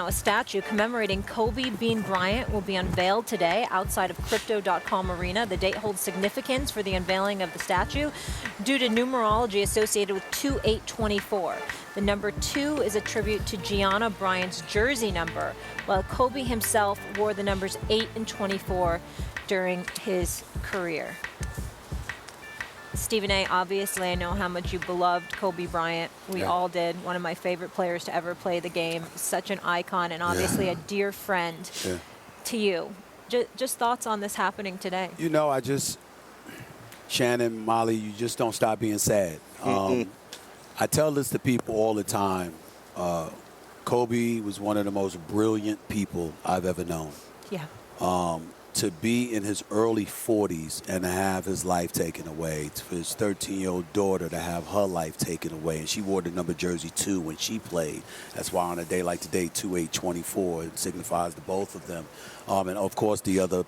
Now, a statue commemorating Kobe Bean Bryant will be unveiled today outside of Crypto.com Arena. The date holds significance for the unveiling of the statue due to numerology associated with 2824. The number 2 is a tribute to Gianna Bryant's jersey number, while Kobe himself wore the numbers 8 and 24 during his career. Stephen A., obviously, I know how much you beloved Kobe Bryant. We all did. One of my favorite players to ever play the game. Such an icon and obviously a dear friend to you. Just thoughts on this happening today? You know, Shannon, Molly, you just don't stop being sad. I tell this to people all the time. Kobe was one of the most brilliant people I've ever known. Yeah. To be in his early 40s and to have his life taken away, for his 13-year-old daughter to have her life taken away, and she wore the number jersey 2 when she played. That's why on a day like today, 2824, it signifies to both of them. And, of course, the other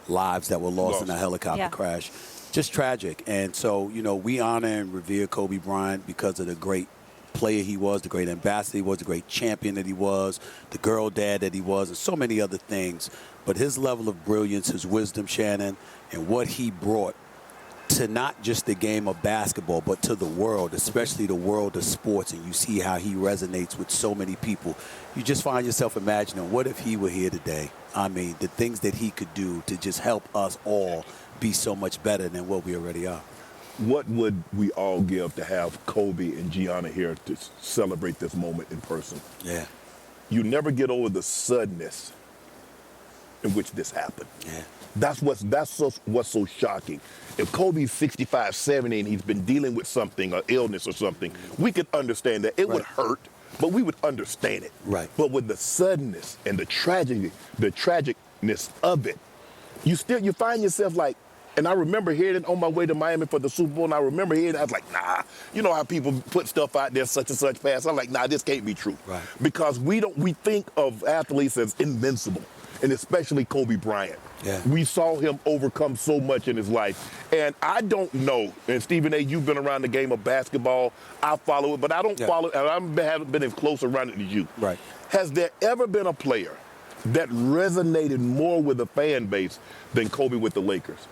lives that were lost in a helicopter crash. Just tragic. And so, you know, we honor and revere Kobe Bryant because of the great player he was, the great ambassador he was, the great champion that he was, the girl dad that he was, and so many other things. But his level of brilliance, his wisdom, Shannon, and what he brought to not just the game of basketball, but to the world, especially the world of sports, and you see how he resonates with so many people. You just find yourself imagining, what if he were here today? I mean, the things that he could do to just help us all be so much better than what we already are. What would we all give to have Kobe and Gianna here to celebrate this moment in person? Yeah. You never get over the suddenness in which this happened. Yeah. That's what's so shocking. If Kobe's 65, 70, and he's been dealing with something, or illness or something, we could understand that. It would hurt, but we would understand it. Right. But with the suddenness and the tragedy, the tragicness of it, you find yourself like, and I remember hearing it on my way to Miami for the Super Bowl, and I remember hearing it, I was like, nah. You know how people put stuff out there such and such fast? I'm like, nah, this can't be true. Right. Because we think of athletes as invincible, and especially Kobe Bryant. Yeah. We saw him overcome so much in his life. And I don't know, and Stephen A., you've been around the game of basketball. I follow it, but I don't follow it, and I haven't been as close around it as you. Right. Has there ever been a player that resonated more with the fan base than Kobe with the Lakers?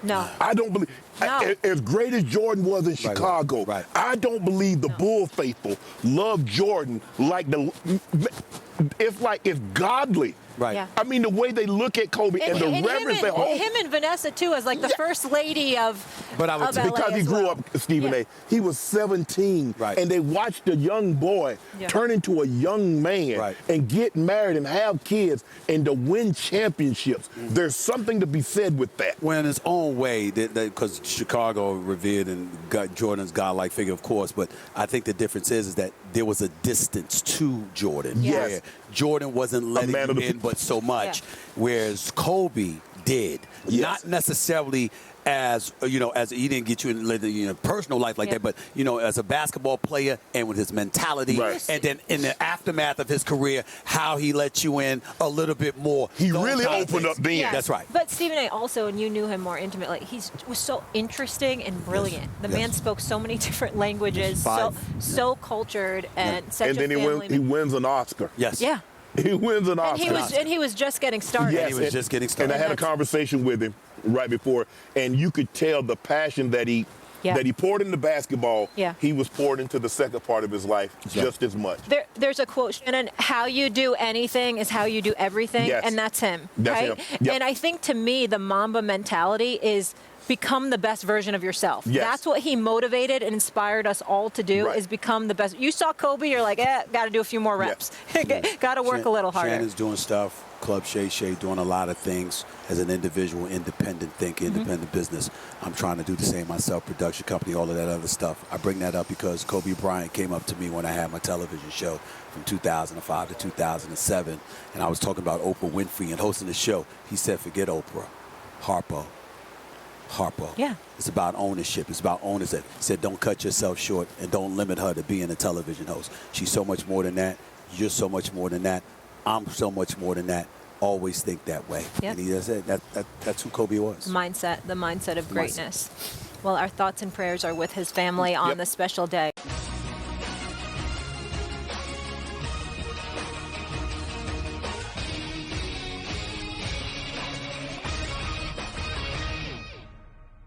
No. I don't believe, as great as Jordan was in Chicago, I don't believe the Bull faithful love Jordan like it's godly. Right. Yeah. I mean, the way they look at Kobe and the reverence they hold. Him and Vanessa, too, as like the first lady of LA because he grew up, Stephen A., he was 17, and they watched a young boy turn into a young man and get married and have kids and to win championships. There's something to be said with that. Well, in his own way, because Chicago revered and got Jordan's godlike figure, of course, but I think the difference is that there was a distance to Jordan. Yes. Where Jordan wasn't letting you in but so much, whereas Kobe did. Not necessarily as, as he didn't get you in personal life like that, but, as a basketball player and with his mentality, and then in the aftermath of his career, how he let you in a little bit more. He really opened up then. Yes. That's right. But Stephen A. also, and you knew him more intimately, he was so interesting and brilliant. The man spoke so many different languages, so cultured, and such a family man. And then he wins an Oscar. Yes. Yeah. He wins an Oscar. And he was just getting started. Yes, he was just getting started. And I had a conversation with him right before, and you could tell the passion that he poured into basketball. Yeah. He was poured into the second part of his life just as much. There's a quote, Shannon, how you do anything is how you do everything, and that's him. That's right? him. Yep. And I think to me, the Mamba mentality is become the best version of yourself. Yes. That's what he motivated and inspired us all to do, is become the best. You saw Kobe, you're like, got to do a few more reps. Got to work a little harder. Shannon's doing stuff. Club Shay doing a lot of things as an individual, independent thinker, independent business. I'm trying to do the same myself, production company, all of that other stuff. I bring that up because Kobe Bryant came up to me when I had my television show from 2005 to 2007, and I was talking about Oprah Winfrey and hosting the show. He said, forget Oprah, Harpo. Yeah. It's about ownership. It's about ownership. He said, don't cut yourself short and don't limit her to being a television host. She's so much more than that. You're so much more than that. I'm so much more than that. Always think that way. Yep. And he does it. That's who Kobe was. The mindset of greatness. Well, our thoughts and prayers are with his family on this special day.